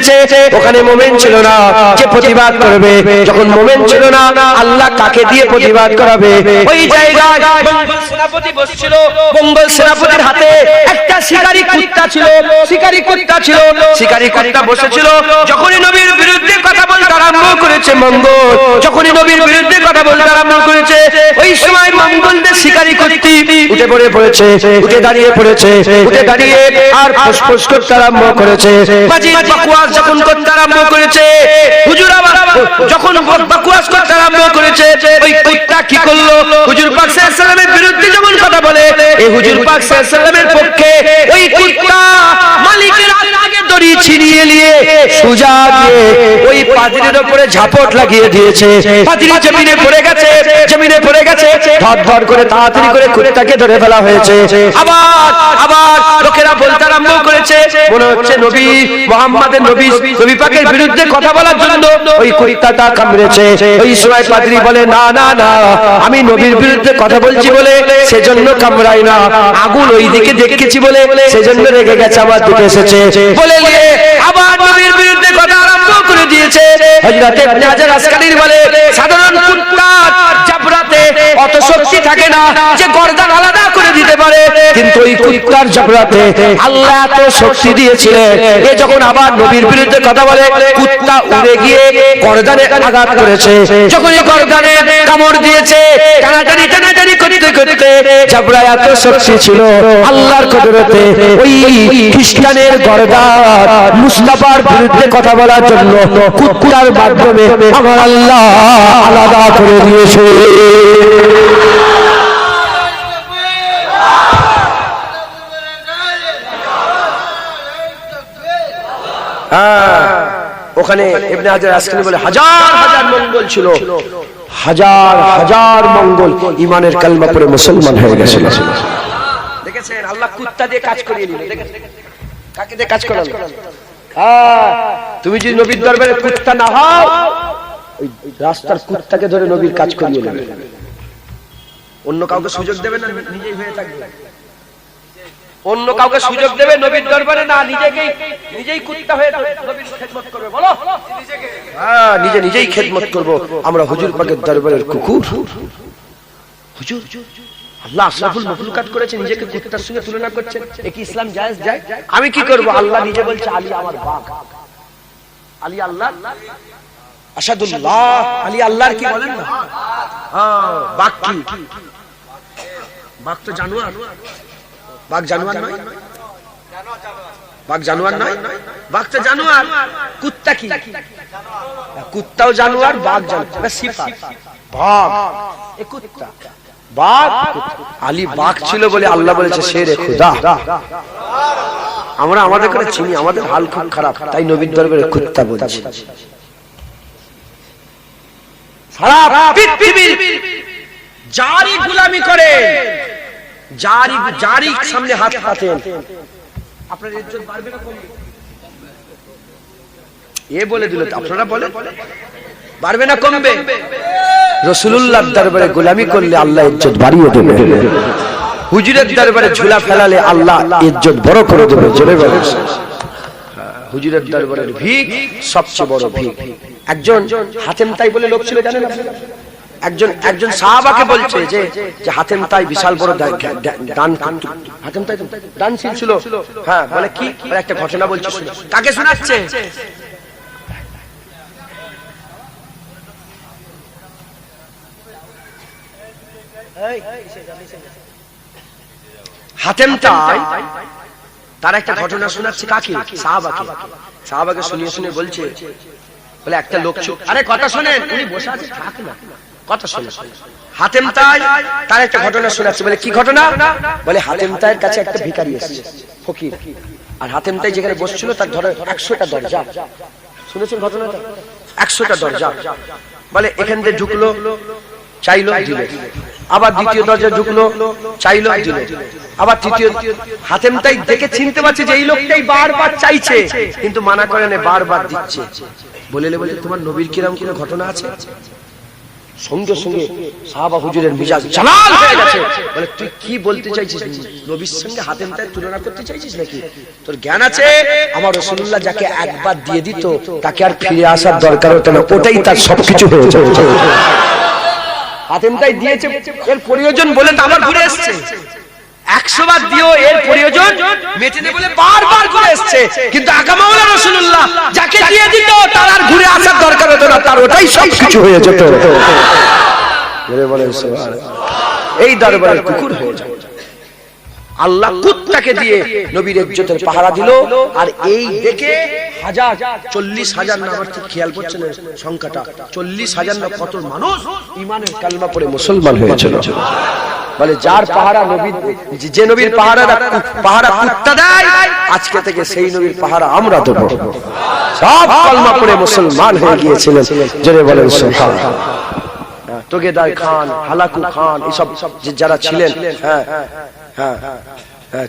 এসেছে, ওখানে মুমিন ছিল না যে প্রতিবাদ করবে। যখন মুমিন ছিল না, আল্লাহ কাকে দিয়ে প্রতিবাদ করাবে? ওই জায়গায় মঙ্গল সেনাপতি বসছিল। মঙ্গল সেনাপতির হাতে একটা শিকারী কুত্তা ছিল। শিকারী কুত্তা ছিল, শিকারী কুত্তা বসেছিল। যখনই নবীর বিরুদ্ধে কথা বলতে আরম্ভ করেছে মঙ্গল, যখনই নবীর বিরুদ্ধে কথা বলতে আরম্ভ করেছে, ওই সময় মঙ্গলদের শিকারী কুত্তি উঠে পড়েছে, উঠে দাঁড়িয়ে পড়েছে, উঠে দাঁড়িয়ে আর ফুসফুস করতে আরম্ভ করেছে। বাজিদ বকওয়াস যখন করতে আরম্ভ করেছে, হুজুর আবার যখন বকওয়াস করতে আরম্ভ করেছে, ওই কুত্তা কি করলো? হুজুর পাক সাল্লাল্লাহু আলাইহি ওয়াসাল্লামের বিরুদ্ধে যখন কথা বলে, এই হুজুর পাক সাল্লাল্লাহু আলাইহি ওয়াসাল্লামের পক্ষে ওই কুত্তা মালিকের আগে দড়ি ছিনিয়ে নিয়ে সোজা গিয়ে ওই পাদ্রীর উপরে ঝাপট লাগিয়ে দিয়েছে। পাদ্রী জমিনে পড়ে গেছে, জমিনে পড়ে গেছে। ধর করে তাড়াতাড়ি করে কুত্তাকে ধরে ফেলা হয়েছে। আবার লোকেরা বলতে আরম্ভ করেছে, মনে হচ্ছে নবী মুহাম্মাদের নবী পাকের বিরুদ্ধে কথা বলার জন্য ওই কুত্তাটা কামড়েছে। ওই সময় পাদ্রী বলে, না না না, আমি নবীর বিরুদ্ধে কথা বলছি বলে সেজন্য কামড়াই না, আগুন ওই দিকে দেখেছি বলে সেজন্য রেগে গেছে, আমার দিকে এসেছে বলে নিয়ে আবার নবীর বিরুদ্ধে কথা আরম্ভ করে দিয়েছে। হযরত ইবনে হাজার আসকালির বলে, সাধারণ কুত্তা জাবরাতে অত শক্তি থাকে না যে গর্দান আলাদা করে দিতে পারে, কিন্তু ওই কুত্তার জাবরাতে আল্লাহ এত শক্তি দিয়েছিলেন। এ যখন আবার নবীর বিরুদ্ধে কথা বলে, কুত্তা উড়ে গিয়ে গর্দানে আঘাত করেছে। যখন এই গর্দানে কামড় দিয়েছে, টানাটানি করতে করতে জাবরা এত শক্তি ছিল আল্লাহর কুদরতে ওই খ্রিস্টানের গর্দান মুস্তাফার বিরুদ্ধে কথা বলার জন্য কুত্তার মাধ্যমে আমার আল্লাহ আলাদা করে দিয়েছে। ওখানে ইবনে হাজার আসকালি বলে, হাজার হাজার মঙ্গল ছিল, হাজার হাজার মঙ্গল ঈমানের কালমা পড়ে মুসলমান হয়ে গেছিল। দেখেছেন আল্লাহ কুত্তা দিয়ে কাজ করিয়ে নিল। দেখেছেন কাকে দিয়ে কাজ করালো? তুমি যদি নবীর দরবারে কুত্তা না হও, ওই রাস্তার কুত্তাকে ধরে নবীর কাজ করিয়ে নেবে। অন্য কাউকে সুযোগ দেবে না, নিজেই হয়ে থাকবে। অন্য কাউকে সুযোগ দেবে নবীর দরবারে না, নিজেই কুত্তা হয়ে নবীর খেদমত করবে। বলো নিজেই খেদমত করব। আমরা হুজুর পাকের দরবারের কুকুর। হুজুর আল্লাহ আশরাফুল মাখলুকাত করেছে, নিজেকে কুত্তার সঙ্গে তুলনা করছেন, এ কি ইসলাম জায়েজ যায়? আমি কি করব? আল্লাহ নিজে বলছে, আলী আমার বাঘ। আলী আল্লাহ আসাদুল্লাহ, আলী আল্লাহর কি বলেন না? বাঘ কি? বাঘ তো জানোয়ার। বাঘ জানোয়ার নয়? বাঘ জানোয়ার নয়? বাঘ তো জানোয়ার। কুত্তা কি? কুত্তাও জানোয়ার, বাঘ জানোয়ার। সিফাত বাঘ, এ কুত্তা বাঘ। আলী বাঘ ছিল বলে আল্লাহ বলেছে শেরে খুদা। আমরা আমাদের করে চিনি, আমাদের হাল খুব খারাপ, তাই নবীর দরবারে কুত্তা বলছি। সারা পৃথিবীর যারই গোলামি করে, যারই সামনে হাত পাতেন, আপনার ইজ্জত বাড়বে না কমবে? এ বলে দিল, আপনারা বলেন বাড়বে না কমবে? রাসূলুল্লাহর দরবারে গোলামি করলে আল্লাহ ইজ্জত বাড়িয়ে দেবে। হুজুরের দরবারে ঝুলা ফেলালে আল্লাহ ইজ্জত বড় করে দেবে। জোরে বলেন। হুজুরের দরবারের ভিক সবচেয়ে বড় ভিক। একজন হাতেম তাই বলে লোক ছিল, জানেন? একজন সাহাবাকে বলছে যে হাতেম তাই বিশাল বড় দান, হাতেম তাই দানশীল ছিল। হ্যাঁ, বলে কি? একটা ঘটনা বলছে, কাকে শোনাচ্ছে? হাতেম তাই তার একটা ঘটনা শোনাচ্ছে। কাকে? সাহাবাকে শুনিয়ে বলছে, বলে একটা লোক ছিল। আরে কথা শোনেন, উনি বসে আছে, থাক না, কথা শোনেন। হাতেম তাই তার একটা ঘটনা শোনাচ্ছে। বলে কি ঘটনা? বলে হাতেম তাইয়ের কাছে একটা ভিখারি এসেছে, ফকির। আর হাতেম তাই যেখানে বসছিল তার ধরে 100টা দরজা। শুনেছেন ঘটনাটা? 100টা দরজা। বলে এখান দিয়ে ঢুকলো, চাইলো, দিল। আবার দ্বিতীয় দরজা ঢুকলো, চাইলো, দিল। আবার তৃতীয়। হাতেম তাই দেখে চিনতে পারছে যে এই লোকটাই বারবার চাইছে, কিন্তু মানা করে না, বারবার দিচ্ছে। বলে তোমার নবীর কিরম কোনো ঘটনা আছে? সঙ্গে সঙ্গে সাহাবা হুজুরের মিজাজ জালাল হয়ে গেছে। বলে তুই কি বলতে চাইছিস? নবীর সঙ্গে হাতেমটায় তুলনা করতে চাইছিস নাকি? তোর জ্ঞান আছে? আমার রাসূলুল্লাহ যাকে একবার দিয়ে দিত তাকে আর ফিরে আসার দরকার হতো না, ওটাই তার সবকিছু হয়ে যেত। হাতেমটাই দিয়েছে, এর প্রয়োজন বলে তো আবার ঘুরে এসেছে। 100 বার দিও, এর প্রয়োজন মেটেনে বলে বারবার ঘুরে এসেছে। কিন্তু আকা মাওলা রাসূলুল্লাহ যাকে দিয়ে দিত তার আর ঘুরে আসার দরকার হতো না, তার ওটাই সবকিছু হয়ে যেত। বলে সুবহানাল্লাহ। এই দরবারের কুকুর হয়ে যায়। আল্লাহ কুত্তাকে দিয়ে নবীর ইজ্জতের পাহারা দিল। আর এই দেখে 40,000 না, আমার ঠিক খেয়াল করছে না সংখ্যাটা, 40,000 না কত মানুষ ঈমানের কালমা পড়ে মুসলমান হয়েছিল। বলে যার পাহারা নবী, যে নবীর পাহারা কুত্তা দেয়, আজকে থেকে সেই নবীর পাহারা আমরা দেব। সব কালমা পড়ে মুসলমান হয়ে গিয়েছিলেন। জোরে বলেন সুবহানাল্লাহ। তোগেদার খান, হালাকু খান, এসব যারা ছিলেন,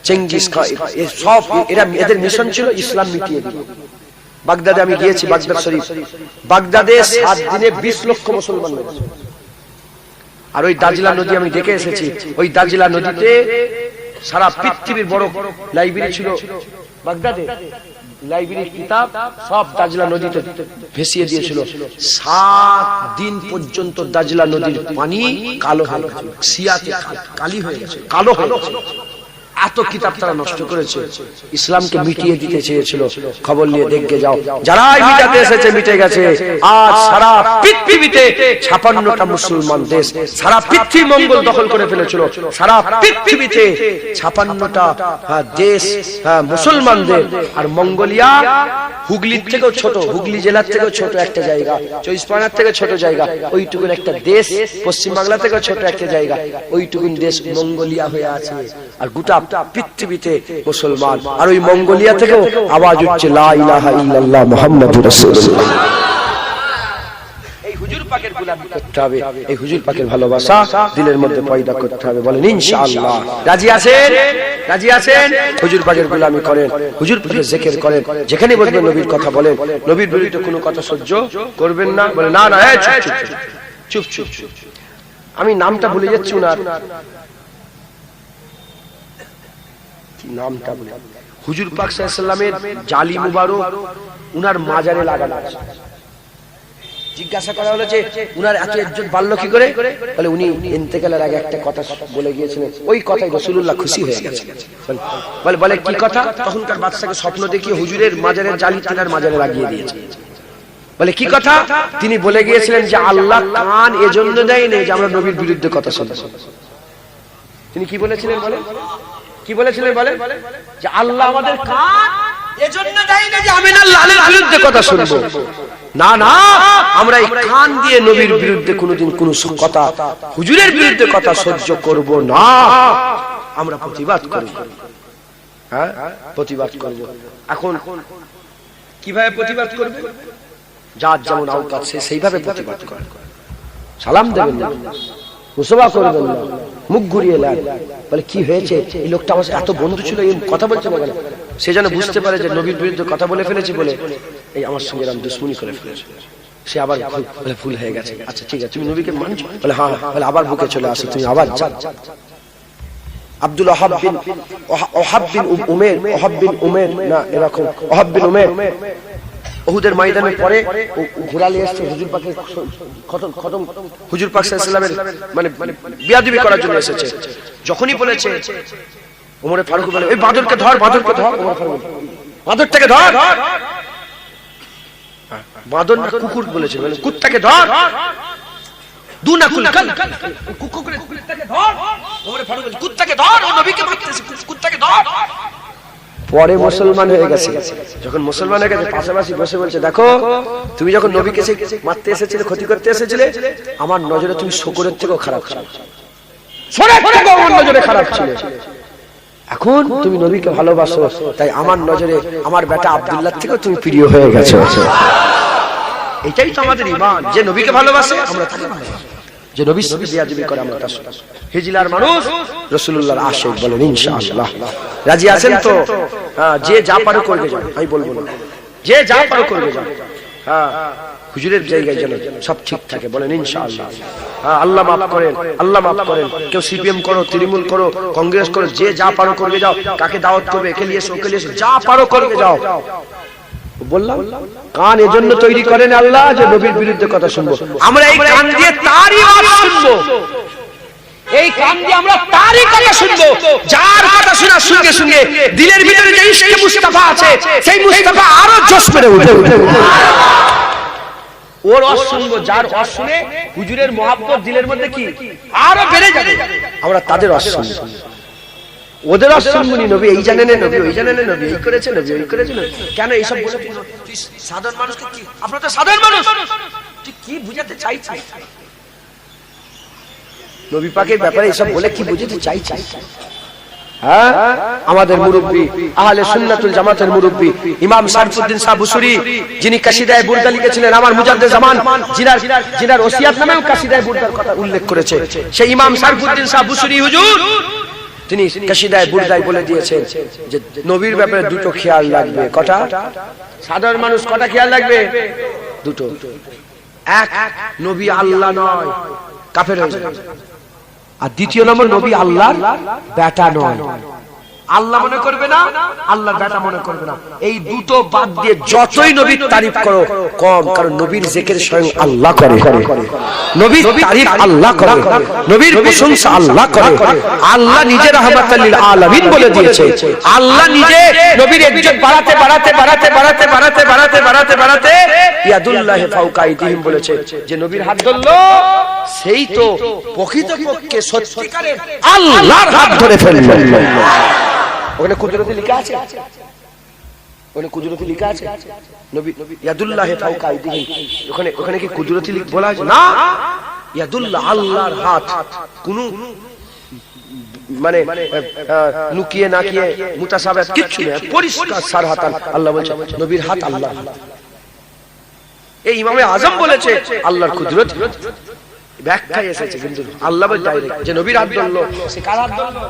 চেঙ্গিস খান, সব এদের মিশন ছিল ইসলাম মিটিয়ে দিল। বাগদাদে আমি গিয়েছি, বাগদাদ শরীফ, বাগদাদে 7 দিনে 20 লক্ষ মুসলমান হয়েছে। আর ওই দাজলা নদী আমি দেখে এসেছি। ওই দাজলা নদীতে সারা পৃথিবীর বড় লাইব্রেরি ছিল বাগদাদে। লাইব্রেরির কিতাব সব দাজলা নদীতে ভেসিয়ে দিয়েছিল। 7 দিন পর্যন্ত দাজলা নদীর পানি কালো হয়ে গেছে, সিয়াতে কালি হয়ে গেছে, কালো হয়ে গেছে। এত কিতাব তারা নষ্ট করেছে, ইসলামকে মিটিয়ে দিতে চেয়েছিল। খবর নিয়ে দেখে যাও, যারাই মিটাতে এসেছে মিটে গেছে। আজ সারা পৃথিবীতে 56টা মুসলমান দেশ, সারা পৃথিবী মঙ্গল দখল করে ফেলেছিল। সারা পৃথিবীতে 56টা দেশ মুসলমানদের। আর মঙ্গোলিয়া হুগলির থেকেও ছোট, হুগলি জেলার থেকেও ছোট একটা জায়গা, 24 পরগনার থেকে ছোট জায়গা, ওইটুকুন একটা দেশ, পশ্চিম বাংলা থেকেও ছোট একটা জায়গা, ওইটুকুন দেশ মঙ্গোলিয়া হয়ে আছে। আর গোটা পৃথিবীতে মুসলমান। আর ওই মঙ্গোলিয়া থেকেও আওয়াজ উঠছে লা ইলাহা ইল্লাল্লাহ মুহাম্মাদুর রাসূলুল্লাহ। এই হুজুর পাকের গোলামি করতে হবে, এই হুজুর পাকের ভালোবাসা দিলের মধ্যে পয়দা করতে হবে। বলেন ইনশাআল্লাহ। রাজি আছেন? রাজি আছেন? হুজুর পাকের গোলামি করেন, হুজুর পাকের জিকির করেন। যেখানে বলবেন নবীর কথা বলেন, নবীর বিরুদ্ধে কোনো কথা সহ্য করবেন না। বলে না না, চুপ চুপ চুপ। আমি নামটা ভুলে যাচ্ছি উনার, নামটা বলে, হুজুর পাক সাল্লাল্লাহু আলাইহি ওয়াসাল্লামের জালি মুবারক উনার মাজারে লাগানো আছে। জিজ্ঞাসা করা হলো যে উনার এত ইজ্জত বাড়লো কি করে? বলে উনি ইন্তেকালের আগে একটা কথা বলে গিয়েছিলেন, ওই কথায় রাসূলুল্লাহ খুশি হয়ে গেছে। বলে কি কথা? তখনকার বাদশাকে স্বপ্ন দেখিয়ে হুজুরের মাজারের জালি তিনার মাজারে লাগিয়ে দিয়েছে। বলে কি কথা? তিনি বলে গিয়েছিলেন যে আল্লাহ কান এজন্য দেয়নি যে আমরা নবীর বিরুদ্ধে কথা শুনব। তিনি কি বলেছিলেন বলে? কি বলেছিলেন বলে? যে আল্লাহ আমাদের কান এজন্য দেয় না যে আমি আল্লাহর বিরুদ্ধে কথা শুনব। না না, আমরা এই কান দিয়ে নবীর বিরুদ্ধে কোনোদিন কোনো কথা, হুজুরের বিরুদ্ধে কথা সহ্য করব না, আমরা প্রতিবাদ করব। হ্যাঁ, প্রতিবাদ করব। এখন কিভাবে প্রতিবাদ করবে? যার যেমন আওকাত সেইভাবে প্রতিবাদ করবে। সালাম দেবেন না, মুসাফা করবেন না, মুখ ঘুরিয়ে নেন। বলে কি হয়েছে? এই লোকটা আমার এত বন্ধু ছিল, এই কথা বলছে না কেন? সে যেন বুঝতে পারে যে নবীর বিরুদ্ধে কথা বলে ফেলেছি বলে এই আমার সঙ্গে এরকম দুশ্মনী করে ফেলেছে। সে আবার বলে ভুল হয়ে গেছে। আচ্ছা ঠিক আছে, তুমি নবীকে মানছো? বলে হ্যাঁ। বলে আবার বুকে চলে আসো, তুমি আবার যাও। আব্দুল ওহাব বিন উমের না এরকম ওহাব বিন উমের উহুদের ময়দানে পরে ঘোরালে এসেছে হুজুর পাকের খতম, হুজুর পাক সাল্লাল্লাহু আলাইহি ওয়াসাল্লামের মানে বিয়াদবি করার জন্য এসেছে। যখনই বলেছে ওমর ফারুক বলে এই বাদরকে ধর, বাদরকে ধর। ওমর ফারুক বাদরটাকে ধর, বাদর না কুকুর বলেছে, মানে কুত্তাকে ধর। দুনাকুল কাল কুকুরটাকে ধর। ওমর ফারুক বলে কুত্তাকে ধর, ও নবীকে মারতেছে, কুত্তাকে ধর। পরে মুসলমান হয়ে গেছে। যখন মুসলমান হয়ে গেছে পাশাপাশি বসে বলছে দেখো, তুমি যখন নবীকে মারতে এসেছিলে, ক্ষতি করতে এসেছিলে, আমার নজরে তুমি শকুরের থেকেও খারাপ ছিল, আমার নজরে খারাপ ছিল। এখন তুমি নবীকে ভালোবাসো, তাই আমার নজরে আমার বেটা আব্দুল্লাহ থেকেও তুমি প্রিয় হয়ে গেছো। এটাই তো আমাদের ঈমান, যে নবীকে ভালোবাসে আমরা তাকে ভালোবাসি, যে নবীর সাথে বিয়াদবি করে আমরা তার সাথে। হিজলার মানুষ রাসূলুল্লাহর আশিক। বলেন ইনশাআল্লাহ। রাজি আছেন তো? যে যা পারো করবে যাও, আমি বলবো না, যে যা পারো করবে যাও। হ্যাঁ, হুজুরের জায়গায় যেন সব ঠিক থাকে, বলেন ইনশাআল্লাহ। হ্যাঁ, আল্লাহ মাফ করেন, আল্লাহ মাফ করেন। কেউ সিপিএম করো, তৃণমূল করো, কংগ্রেস করো, যে যা পারো করবে যাও, কাকে দাওয়াত করবে, একে নিয়ে এসো, ওকে নিয়ে এসো, যা পারো করবে যাও। বললাম কান এজন্য তৈরি করেন আল্লাহ যে নবীর বিরুদ্ধে কথা শুনবো। আমরা এই কান দিয়ে তারই আওয়াজ শুনবো, এই কান দিয়ে আমরা তারই কথা শুনবো, যার কথা শোনার সঙ্গে সঙ্গে দিলের ভিতরে যে ইশকে মুস্তাফা আছে, সেই মুস্তাফা আরো জোশ পেরে উঠবে। ওর ওয়াজ শুনবো, যার ওয়াজ শুনে হুজুরের মহব্বত দিলের মধ্যে কি আরো বেড়ে যাবে। আমরা তাদের ওয়াজ শুনবো, ওদের ওয়াজ শুনবো নি। নবী এই জানেন, নবী ওই জানেন, নবী এই করেছে, নবী ওই করেছে। কেন এইসব বলে? তুই সাধারণ মানুষকে কি, আপনারা তো সাধারণ মানুষ, তুই কি বুঝাতে চাইছিস? নবী পাকের ব্যাপারে এসব বলে কি বুঝাতে চাইছিস? হ্যাঁ, আমাদের মুরব্বী আহলে সুন্নাতুল জামাতের মুরব্বী ইমাম শারফুদ্দিন শাহ বুসুরি, যিনি কাসিদায়ে বুরদা লিখেছিলেন, আমার মুজাদ্দিদ জামান, জিনার ওসিয়াত নামেও কাসিদায়ে বুরদার কথা উল্লেখ করেছে, সেই ইমাম শারফুদ্দিন শাহ বুসুরি হুজুর তিনি কাসিদায়ে বুরদায় বলে দিয়েছেন যে নবীর ব্যাপারে দুটো খেয়াল রাখবে। কটা? সাধারণ মানুষ কটা খেয়াল রাখবে? দুটো। এক, নবী আল্লাহ নয়, কাফের হয়ে যাবে। আর দ্বিতীয় নম্বর, নবী আল্লাহর বেটা নয়, আল্লাহ মনে করবে না, আল্লাহর বেটা মনে করবে না। এই দুটো বাদ দিয়ে যতই নবীর তারিফ করো কম, কারণ নবীর জিকির স্বয়ং আল্লাহ করে, নবীর তারিফ আল্লাহ করে, নবীর প্রশংসা আল্লাহ করে। আল্লাহ নিজে রাহমাতাল লিল আলামিন বলে দিয়েছে, আল্লাহ নিজে নবীর ইজ্জত বাড়াতে বাড়াতে বাড়াতে বাড়াতে বাড়াতে বাড়াতে বাড়াতে বাড়াতে ইয়াদুল্লাহি ফাওকা আইদিহিম বলেছে, যে নবীর হাত ধরলো সেই তো প্রকৃতপক্ষে সত্যিকারের আল্লাহর হাত ধরে ফেললো। ওখানে কুদরতি লেখা আছে, ওখানে কুদরতি লেখা আছে, নবী ইয়াদুল্লাহি ফাওকা আইদিহিম, ওখানে কি কুদরতি বলা আছে? না, ইয়াদুল্লাহ আল্লাহর হাত, কোন মানে লুকিয়ে না কিয়ে মুতাসাবিহাত কিছু নেই, পরিষ্কার সারহাতান আল্লাহ বলছে নবীর হাত আল্লাহ। এই ইমামে আজম বলেছে আল্লাহর কুদরত ব্যাখ্যায় এসেছে, কিন্তু আল্লাহ বলে ডাইরেক্ট যে নবীর হাত ধরলো, সে কার হাত ধরলো?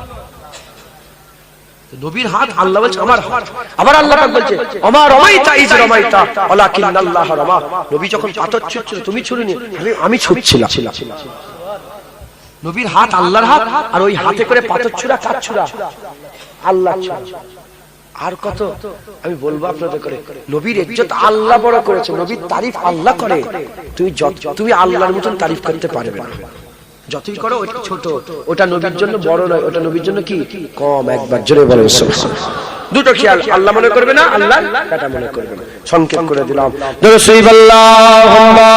নবীর হাত, আল্লাহ বলছে আমার হাত। আবার আল্লাহ পাক বলছে আমার রামাইতা ইজ রামাইতা ওয়ালাকিন্নাল্লাহ রামা, নবী যখন পাথর ছুঁড়ছিল তুমি ছুঁড়িনি, আমি ছুঁড়ছিলাম। নবীর হাত আল্লাহর হাত, আর ওই হাতে করে পাথর ছুঁড়া কার ছুঁড়া? আল্লাহ ছুঁড়া। আর কত আমি বলবো আপনাদের করে, নবীর ইজ্জত আল্লাহ বড় করেছে, নবীর তারিফ আল্লাহ করে। তুমি আল্লাহর মতন তারিফ করতে পারবে না, যতই করো ওটা ছোট, ওটা নবীর জন্য বড় নয়, ওটা নবীর জন্য কি কম। একবার জোরে বলেন সুবহানাল্লাহ। দুটো খেয়াল, আল্লাহ মনে করবে না, আল্লাহ কাটা মনে করবে না। সংক্ষেপ করে দিলাম। জোরে সুবহানাল্লাহুম্মা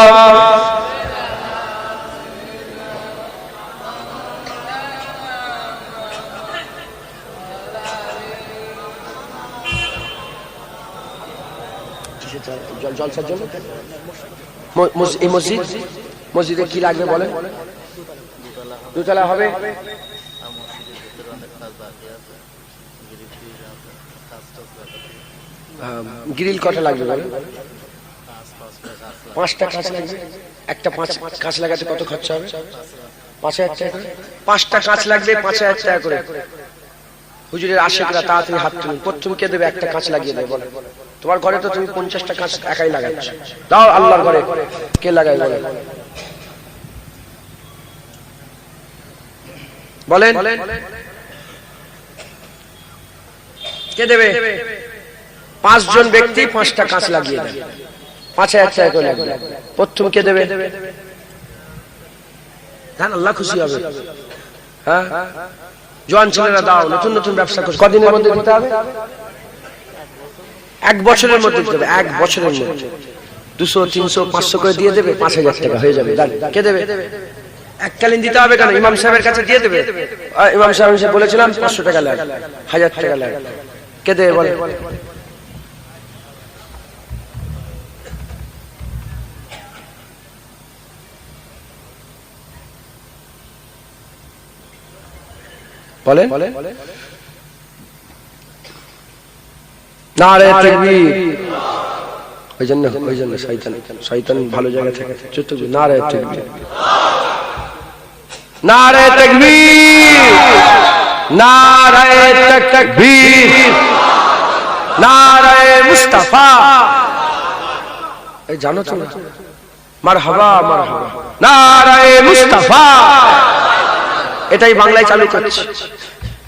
জলসার জন্য এই মসজিদে কি লাগবে বলেন? দুতলা হবে, গ্রিল কটা লাগবে বলেন? 5টা কাঁচ লাগবে। একটা 5 কাঁচ লাগাতে কত খরচা হবে? 5,000 টাকা করে। 5টা কাঁচ লাগবে 5,000 টাকা করে। হুজুরের আশিকরা তাড়াতাড়ি হাত তুলুন। প্রথম কে দেবে? একটা কাঁচ লাগিয়ে দেবে। বলে তোমার ঘরে তো তুমি 50টা কাঁচ একাই লাগাচ্ছ, দাও আল্লাহর ঘরে কে লাগাই বলেন? কে দেবে? 5 জন ব্যক্তি 5টা কাঁচ লাগিয়ে দেবে, 5,000 টাকা করে লাগবে। প্রথম কে দেবে? জান আল্লাহ খুশি হবে। হ্যাঁ, জোয়ান ছেলেরা দাও, নতুন নতুন ব্যবসা করছে। কদিনের মধ্যে দিতে হবে? 1 বছরের মধ্যে দিতে হবে। 1 বছরের মধ্যে 200, 300, 500 করে দিয়ে দেবে, 5,000 টাকা হয়ে যাবে। কে দেবে? এককালীন দিতে হবে কেন? ইমাম সাহেবের কাছে দিয়ে দেবে। ইমাম সাহেব বলেছিলাম 500 টাকা লাগে, 1000 টাকা লাগে। কে দেবে বলে? বলেন নারে তাকবীর। ওই জন্য শয়তান ভালো জায়গা থেকে চুপ। নারে তাকবীর, নারে তাকবীর, নারে তাকবীর, নারে মুস্তাফা। এই জানো তো মারহাবা মারহাবা নারায়ে মুস্তাফা, এটাই বাংলায় চালু করছে।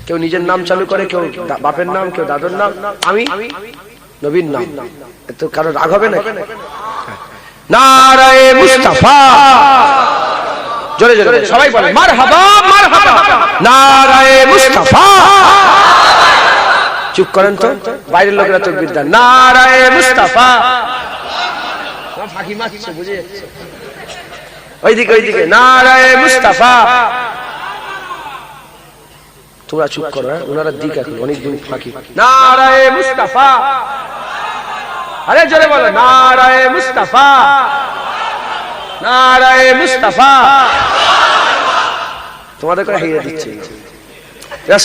কেউ নিজের নাম চালু করে, কেউ বাপের নাম, কেউ দাদুর নাম, আমি নবীর নাম। তো কারো রাগ হবে না? নারায়ে মুস্তাফা, জোরে জোরে সবাই বলে মারহাবা মারহাবা নারায়ে মুস্তাফা। চুপ করেন তো, বাইরের লোকেরা তাকবীর দেন নারায়ে মুস্তাফা। ফাঁকি মারছে, বুঝে যাচ্ছে ওইদিকে ওইদিকে নারায়ে মুস্তাফা। তোমরা চুপ করো, ওনারা দিক এখন অনেকদিন ফাঁকি। নারায়ে মুস্তাফা, আরে জোরে বলো নারায়ে মুস্তাফা নারায়ে মুস্তাফা। তোমাদের করে হিরে দিচ্ছে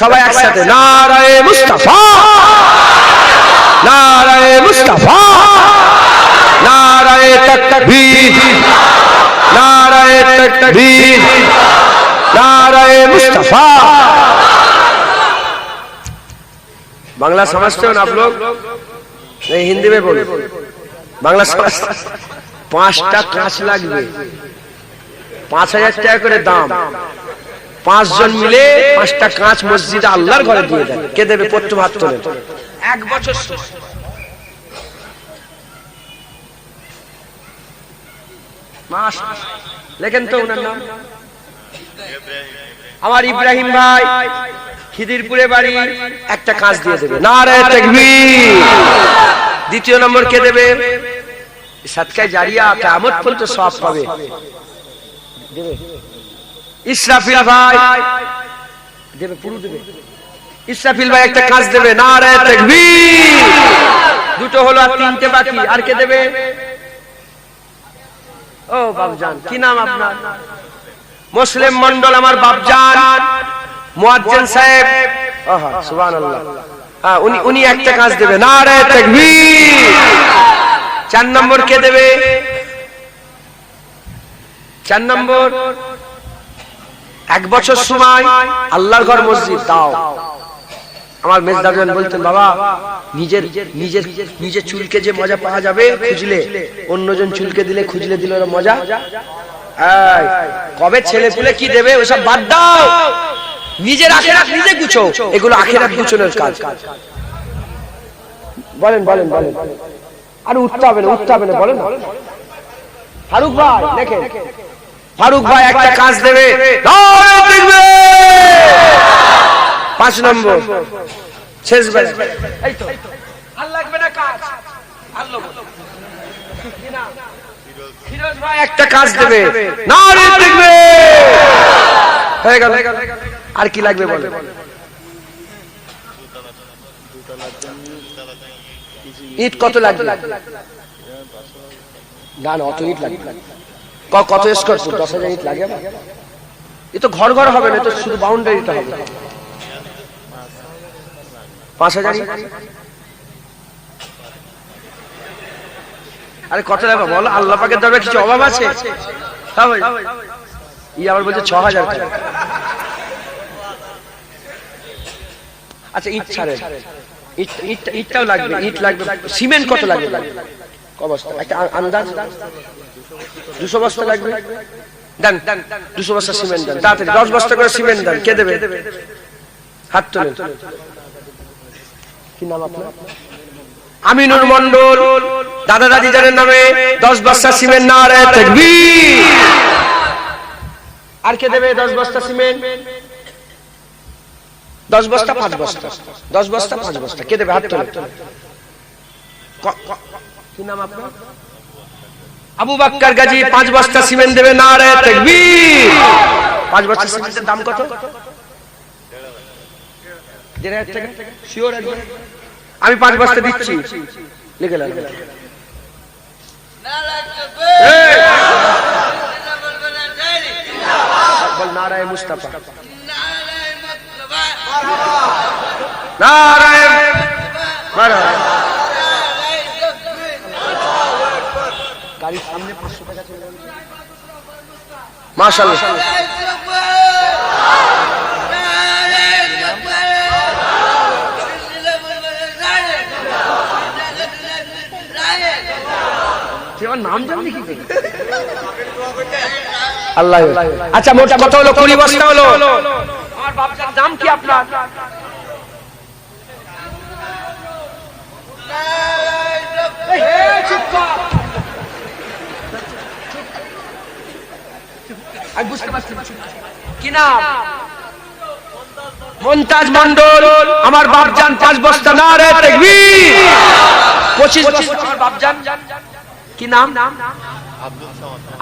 সবাই একসাথে নারায়ে মুস্তাফা নারায়ে মুস্তাফা নারায়ে তাকবীর নারায়ে তাকবীর नाराए मुस्तफा। बांग्ला समझते हो ना आप लोग? नहीं, हिंदी में बोलो। बांग्ला समझते? 5টা কাঁচ লাগবে, 5000 টাকা করে দাম। 5 জন মিলে 5টা কাঁচ মসজিদে আল্লাহর ঘরে দিয়ে দেন। কে দেবে? প্রত্যেক হাত তোলেন। 1 বছর মাস লেখেন তো ওনার নাম। আমার ইব্রাহিম ভাই খিদিরপুরে বাড়ি, একটা কাঁচ দিয়ে দেবে। নারায়ে তাকবীর। দ্বিতীয় নম্বর কে দেবে? সাদকায়ে জারিয়া, কিয়ামত পর্যন্ত সওয়াব পাবে। ইসরাফিল ভাই দেবে, পুরো দেবে। ইসরাফিল ভাই একটা কাঁচ দেবে। নারায়ে তাকবীর। দুটো হলো, আর 3টে বাকি। আর কে দেবে? ও বাবজান, কি নাম আপনার? মুসলিম মন্ডল আমার বাপজান মুয়াজ্জিন সাহেব। আহা সুবহানাল্লাহ। হ্যাঁ, উনি একটা কাজ দেবে। নারায়ে তাকবীর। 4 নম্বর কে দেবে? 4 নম্বর 1 বছর সময় আল্লাহর ঘর মসজিদ দাও। আমার মেজদারজান বলতেন, বাবা নিজের নিজের নিজের চুলকে যে মজা পাওয়া যাবে খুঁজলে, অন্যজন চুলকে দিলে খুঁজলে দিলে মজা। কবে ছেলে পুলে কি দেবে ওসব বাদ দাও, নিজের আখিরাত নিজে গুছো। এগুলো আখিরাত গুছোনোর কাজ। বলেন বলেন বলেন, আর উঠতে হবে না, উঠতে হবে না, বলেন। ফারুক ভাই দেখেন, ফারুক ভাই একটা কাজ দেবে। 5 নম্বর শেষ বেলা। এই তো আর লাগবে না কাজ। ফিরোজ ভাই একটা কাজ দেবে। নারায়ে তাকবীর। হয়ে গেল। আর কি লাগবে বলেন? ইট কত লাগবে? না না, অত ইট লাগবে। কত স্কয়ার ফুট? 10,000 ইট লাগে না? এ তো ঘর ঘর হবে না, তো শুধু বাউন্ডারিটা হবে। 5000 ইট। আরে কত লাগবে বলো? আল্লাহ পাকের দরবারে কিছু অভাব আছে? হ্যাঁ ভাই, আবার বলছে 6000 টাকা। আচ্ছা ইট ছাড়ে, ইটটাও লাগবে। ইট লাগবে। সিমেন্ট কত লাগবে? ক বস্তা? একটা আন্দাজ। 200 বস্তা লাগবে। দেন 200 বস্তা সিমেন্ট দেন তাড়াতাড়ি। 10 বস্তা করে সিমেন্ট দেন। কে দেবে? হাত তোলেন। কি নাম আপনার? আমিনুর মন্ডল, দাদা দাদি জানের নামে 10 বস্তা সিমেন্ট। নারায়ে তাকবীর। আর কে দেবে 10 বস্তা সিমেন্ট? 10 বস্তা 5 বস্তা, 10 বস্তা 5 বস্তা। কে দেবে? হাত তোলেন। কি নাম আপনার? আবু বকর গাজী 5 বস্তা সিমেন্ট দেবে। নারায়ে তাকবীর। 5 বস্তা সিমেন্টের দাম কত? 1,500 টাকা। শিওর একদম? আমি 5 বস্তা দিচ্ছি, লিখে নেন। বল নারায়ে মুস্তাফা। নারায়ে মারহাবা। গাড়ির সামনে 500 টাকা চলে যাবে। মাশাআল্লাহ। তোমার নাম জানি কি আল্লাহ। আচ্ছা মোট কত হলো? 20 বস্তা হলো। আমার বাপজান নাম কি আপনার? আমি বুঝতে পারছি কি নাম? মন্তাজ মন্ডল। আমার বাপজান 5 বস্তা নারে তাকবীর। 25 বস্তা আমার বাপজান কি নাম?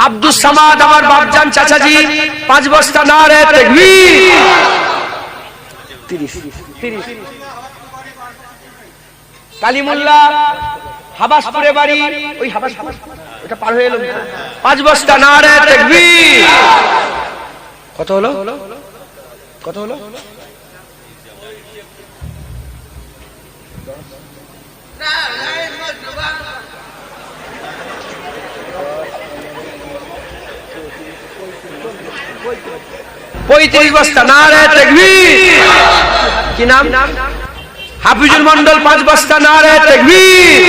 আব্দুল সামাদ। আমার বাপজান চাচাজি 5 বস্তা নারে তাকবীর। 30 কালিমুল্লাহ হাবাসপুরে বাড়ি। ওই হাবাসপুর এটা পার হয়ে এলো। 5 বস্তা নারে তাকবীর। কত হলো? কত হলো? পঁয়ত্রিশ বস্তা নারে তাকবীর। কি নাম? হাফিজুল মন্ডল 5 বস্তা নারে তাকবীর।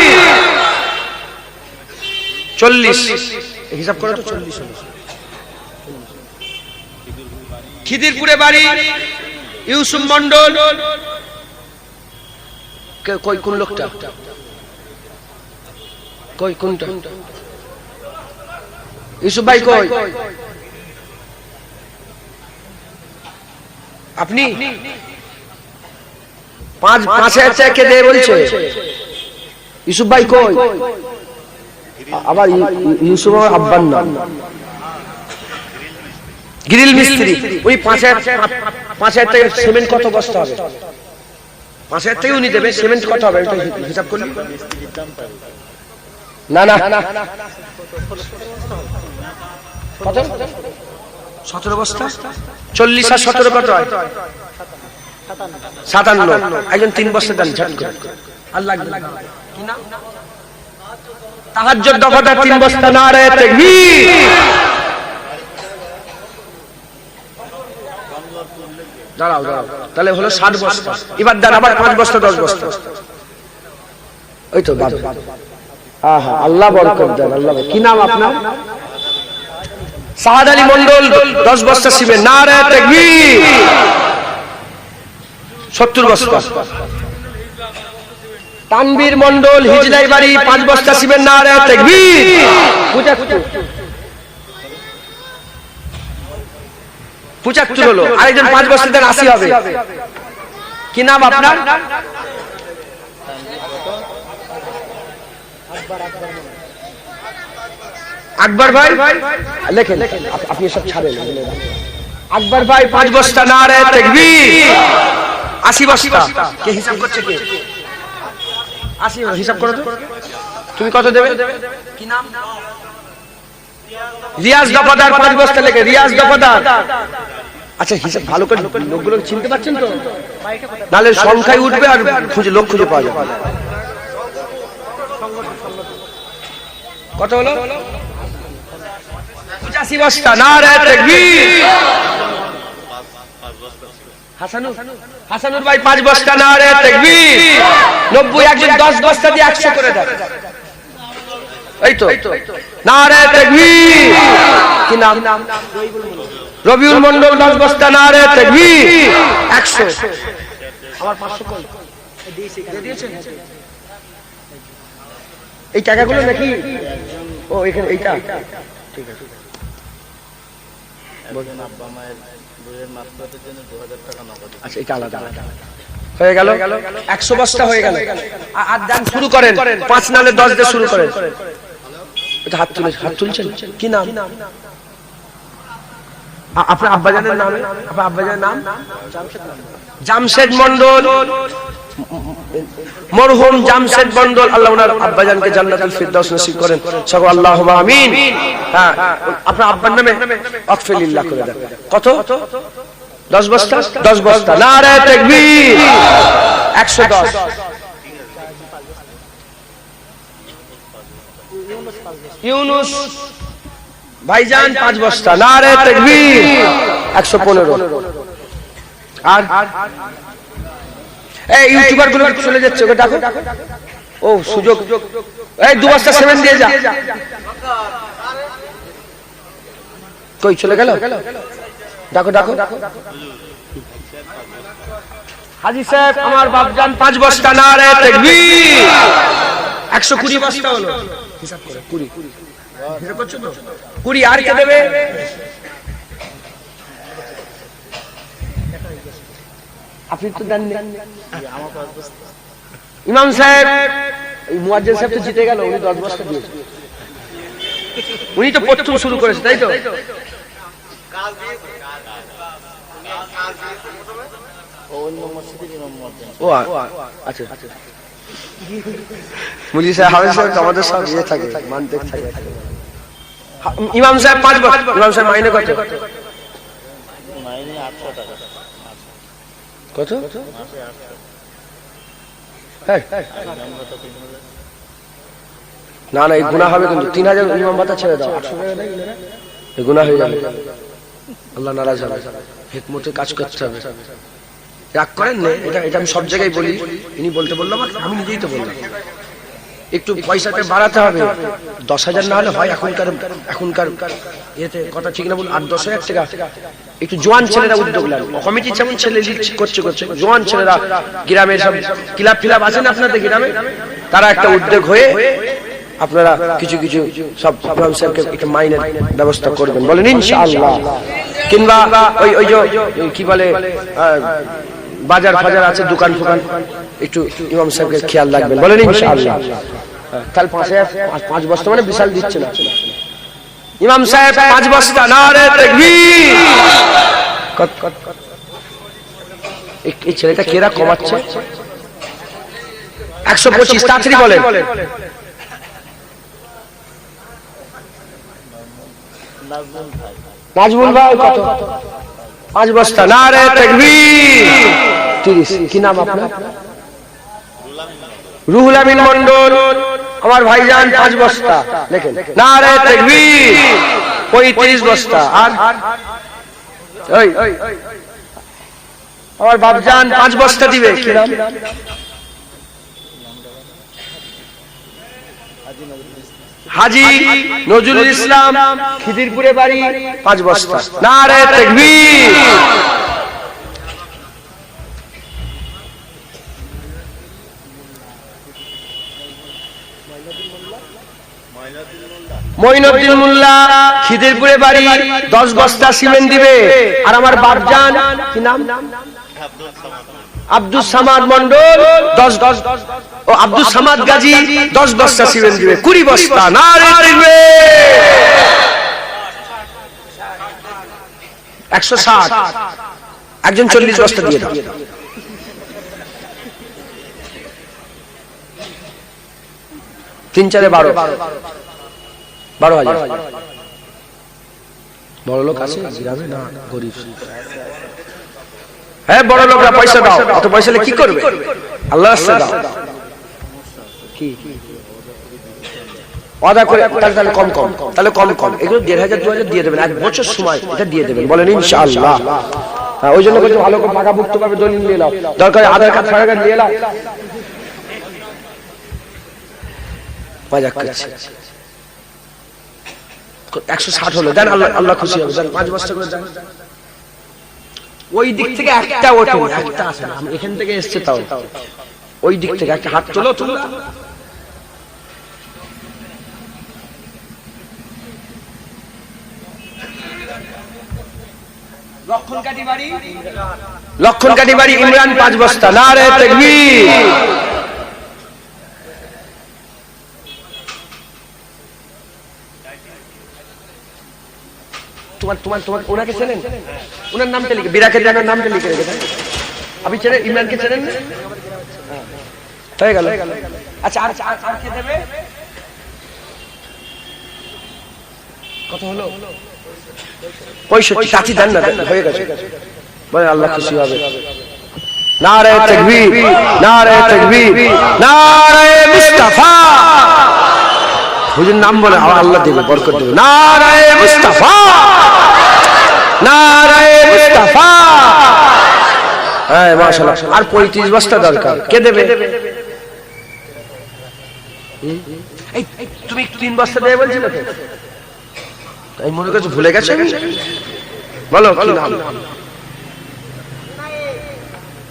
40 হিসাব করো তো 40 হলো। খিদিরপুরে বাড়ি ইউসুফ মন্ডল। কই কোন লোকটা? কই কোনটা? ইউসুফ ভাই কই? আপনি 5,000 টাকা দে বলছে। ইউসুফ ভাই কই? আবার ইউসুফ আমার আব্বার নাম গ্রিল মিস্ত্রি। ওই 5,000 টাকা সিমেন্ট কত বস্তা হবে? 5,000 টাকা উনি দেবে, সিমেন্ট কত হবে এটা হিসাব করলি? না না কত? 17 বস্তা। 40 আর 17 কত হয়? 57। একজন 3 বস্তা দেন ঝট করে। আল্লাহ কি নাম? তাহাজ্জুদ দফাদার 3 বস্তা নারে তাকবীর। দাঁড়াও দাঁড়াও, তাহলে হলো 60 বস্তা। এবার দেন আবার 5 বস্তা 10 বস্তা। ওই তো বাবা। আহা আল্লাহ বরকত দেন। আল্লাহ। কি নাম আপনার? সাহাদ আলী মন্ডল 10 বস্তা সিমেন্ট নারে তাকবীর। 70 বস্তা। তানবীর মন্ডল হিজলাই বাড়ি 5 বস্তা সিমেন্ট নারে তাকবীর। 75 হলো। আরেকজন 5 বস্তা দেন 80 হবে। কি নাম আপনার? আকবর ভাই লেখেন। আপনি সব ছাড়েন। আকবর ভাই 5 বস্তা নারে তাকবীর। 80 বস্তা। কে হিসাব করছে? কে 80 হিসাব করো তো। তুমি কত দেবে? কি নাম? রিয়াজ দফাদার 5 বস্তা লেখে। রিয়াজ দফাদার। আচ্ছা হিসাব ভালো করে লোকগুলো চিনতে পারছেন তো? নাহলে সংখ্যায় উঠবে আর লোক খুঁজে পাওয়া যাবে। কত হলো? 85 বস্তা নারে তাকবীর। হাসানুর ভাই 5 বস্তা নারে তাকবীর। 90 একজন 10 বস্তা দিয়ে 100 করে দেন। এই তো নারে তাকবীর। কি নাম? রবিউল মন্ডল 10 বস্তা নারে তাকবীর। 100। আমার 500 কই? দিয়েছেন এই টাকাগুলো নাকি? ও এখানে এইটা ঠিক আছে। বলেন আব্বা মায়ের বইয়ের মাসপাতের জন্য 2000 টাকা নগদ। আচ্ছা এটা আলাদা হয়ে গেল। 100 বস্তা হয়ে গেল। আর দান শুরু করেন। 5 নালে 10 দিয়ে শুরু করেন। এটা হাত তুলছেন। কি নাম আপনার আব্বাজানের নাম? আপনার আব্বাজানের নাম? জামশেদ মন্ডল। মরহুম জামশেদ মন্ডল। আল্লাহ ওনার আব্বাজানকে জান্নাতুল ফিরদাউস নসিব করেন। সকল আল্লাহুম্মা আমিন। হ্যাঁ আপনার আব্বার নামে ওয়াকফিলিল্লাহ করে দেন। কত? 10 বস্তা। 10 বস্তা নারে তাকবীর। 110। ইউনুস ভাইজান 5 বস্তা নারে তাকবীর। 115। আর এই ইউটিউবার গুলো চলে যাচ্ছে, ওকে দেখো। ও সুযোগ, এই 2 বস্তা সিমেন্ট দিয়ে যা। কই চলে গেল? ডাকো ডাকো। হাজী সাহেব আমার বাপজান 5 বস্তা, নারে তাকবীর। 120 বস্তা হলো, হিসাব করে 20 হিসাব করছো তো? 20 আর কে দেবে? আপনি তো দেন। ইমাম সাহেব, এই মুয়াজ্জিন সাহেব তো জিতে গেল, উনি 10 বস্তা দিয়েছে। উনি তো প্রথম শুরু করেছে, তাই তো? ও আচ্ছা, মুজি সাহেব আমাদের সব ইয়ে থাকে, মানতে থাকে। ইমাম সাহেব 5 বস্তা। ইমাম সাহেব মাইনে কত? মাইনে 800 টাকা। কত? না না, এই গুনাহ হবে কিন্তু। 3000 ইমাম ভাতা ছেড়ে দাও, 800 টাকা দেয়, এই গুনাহ হয়ে যাবে, আল্লাহ নারাজ হবে। হিকমতে কাজ করতে হবে, রাগ করেন না। এটা আমি সব জায়গায় বলি, ইনি বলতে বললাম, আমি নিজেই তো বললাম। একটু পয়সাটা বাড়াতে হবে, 10,000 না হলে হয় এখনকার এতে কথা ঠিক না বলুন, 8-10,000 টাকা। একটু জোয়ান ছেলেরা উদ্যোগ নেন, কমিটি যেমন ছেলে করছে, জোয়ান ছেলেরা গ্রামের সব ক্লাব ফিলাব আছেন আপনাদের গ্রামে, তারা একটা উদ্যোগ হয়ে আপনারা কিছু সব ইমাম সাহেবকে একটু মাইনের ব্যবস্থা করবেন, বলেন ইনশাআল্লাহ। কিংবা ওই যে কি বলে বাজার ফাজার আছে, দোকান ফোকান, একটু ইমাম সাহেবকে খেয়াল রাখবেন, বলেন ইনশাআল্লাহ। তাহলে 5 বস্তা মানে বিশাল দিচ্ছে না। ইমাম সাহেব 5 বস্তা, নারে তাকবীর। এই ছেলেটা কেরা কমাচ্ছে? 125, তাড়াতাড়ি বলেন। নাজমুল ভাই কত? 5 বস্তা, নারে তাকবীর। 30। কি নাম আপনার? রুহুল আমিন মন্ডল, আমার ভাইজান 5 বস্তা দেখেন, নারে তাকবীর। 35 বস্তা। আর ওই আমার বাপজান 5 বস্তা দিবে, কি নাম? হাজী নজরুল ইসলাম, খিদিরপুরে বাড়ি, 5 বস্তা, নারে তাকবীর। মঈনুদ্দিন মোল্লা, খিদিরপুরে বাড়ি, 10 বস্তা সিমেন্ট দিবে। আর আমার বাপজান কি নাম? আব্দুল সামাদ মন্ডল, 10 ও আব্দুল সামাদ গাজী, 10 বস্তা সিমেন্ট দিবে, 20 বস্তা, নারে তাকবীর। 160। একজন 40 বস্তা দিয়ে দাও। 3-4 12, 12,000। বড় লোক আছে গ্রামে না গরিব? হ্যাঁ, বড় লোকরা পয়সা দাও। অত পয়সা কি করবে? আল্লাহর রাস্তায় দাও। কি ওয়াদা করে? তাহলে কম, তাহলে কম। এগুলো 1,500 2,000 দিয়ে দেবেন, 1 বছর সময় এটা দিয়ে দেবেন, বলেন ইনশাআল্লাহ। হ্যাঁ, ওই জন্য বলছি ভালো করে ভাগাভুক্ত ভাবে দলিল নিয়ে নাও, দরকার আধার কার্ড ফাধার কার্ড নিয়ে নাও। মজা করছে। 160 হলো, দেন, আল্লাহ খুশি হবে, দেন 5 বস্তা করে দেন। ওই দিক থেকে একটা ওঠে, একটা আসে না, এখান থেকে এসছে, তাও ওই দিক থেকে একটা হাত তোলো। লক্ষণকাটি বাড়ি ইমরান, 5 বস্তা, নারে তাকবীর। তোমার ওনাকে চেনেন? ওনার নামটা লিখে, বিরাকের নামটা লিখে রেখেছেন। আপনি চেনেন ইমরানকে? চেনেন না? হয়ে গেল। আচ্ছা, আর কে দেবে? কত হলো? 65। কাছি দেন না, হয়ে গেছে, বলেন আল্লাহ খুশি হবে। নারে তাকবীর, নারে তাকবীর, নারে মুস্তাফা। হুজুর নাম বলে, আল্লাহ দেবে, বরকত দেবে। নারে মুস্তাফা, নারে মুস্তাফা। হ্যাঁ, মাশাআল্লাহ। আর 35 বস্তা দরকার, কে দেবে? এই তুমি 3 বস্তা দেবে বলছিলে তো, আমি মনে করছি ভুলে গেছো। বলো কি নাম?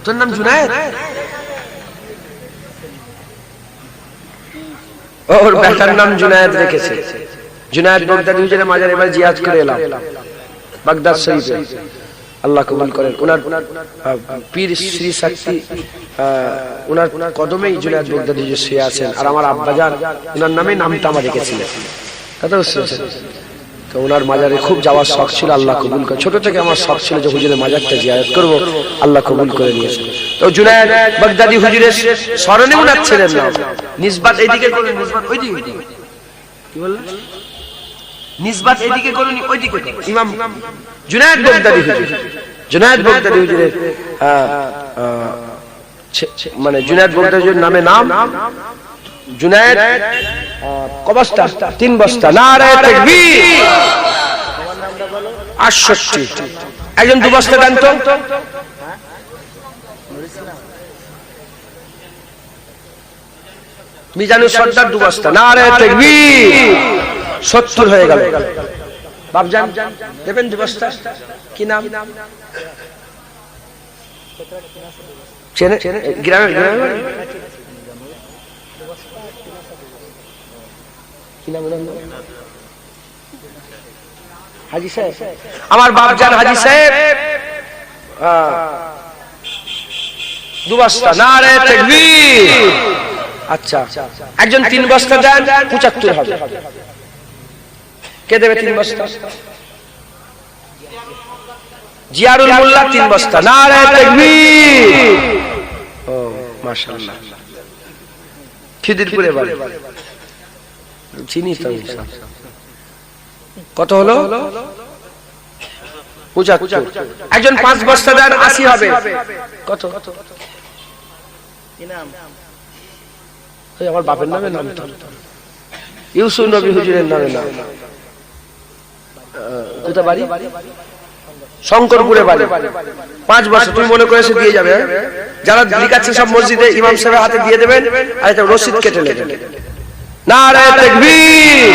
তোর নাম জুনায়েদ? ওর বেটার নাম জুনায়েদ রেখেছে। জুনায়েদ বাগদাদি হুজুরের মাজারে এবার জিয়ারত করে এলাম বাগদাদ শরীফে, আল্লাহ কবুল করেন। ওনার পীর শ্রী শক্তি ওনার কদমেই জুনায়েদ বাগদাদি হুজুর শুয়ে আছেন, আর আমার আব্বাজান ওনার নামে নামটা আমার রেখেছিলেন। কথা বুঝছেন? তো ওনার মাজারে খুব যাওয়ার শখ ছিল, আল্লাহ কবুল করে। ছোট থেকে আমার শখ ছিল যে হুজুরের মাজারটা জিয়ারত করব, আল্লাহ কবুল করে নিয়েছেন। তো জুনায়েদ বাগদাদি হুজুরের স্মরণে ওনার ছেলের নাম নিসবাত এইদিকে করুন, নিসবাত ওইদিকে, কি বললেন? নিসবাত এইদিকে করুন, ওইদিকে করুন। ইমাম জুনায়েদ বাগদাদি হুজুর, জুনায়েদ বাগদাদি হুজুরের মানে জুনায়েদ বাগদাদি হুজুরের নামে নাম জুনায়েদ কবস্তা 3 বস্তা। নারে তাকবীর। 68। একজন 2 বস্তা দেন তো। মিজানুর সর্দার 2 বস্তা। নারে তাকবীর। 70 হয়ে গেল। বাপজান দেবেন 2 বস্তা। কি নাম? চেনে গ্রামে কি নাম? হাজী সাহেব। আমার বাপজান হাজী সাহেব 2 বস্তা। নারে তাকবীর। আচ্ছা, একজন 3 বস্তা দেন, 75 হবে। কে দেবে 3 বস্তা? জিয়ারুল মোল্লা 3 বস্তা। নারে তাকবীর। ও মাশাআল্লাহ। খিদিরপুরে বাড়ি, চিনি তো। কত হলো? 75। একজন 5 বস্তা দেন, 80 হবে। কত? কি নাম? ওই আমার বাপের নামে নাম তো, ইউসুফ নবী হুজুরের নামে নাম। কোথায় বাড়ি? শঙ্করপুরে বাড়ি। 5 বছর। তুমি মনে করেছো দিয়ে যাবে? যারা লিখাচ্ছে সব মসজিদে ইমাম সাহেবের হাতে দিয়ে দেবেন, আর এটা রসিদ কেটে নেবেন। নারে তাকবীর।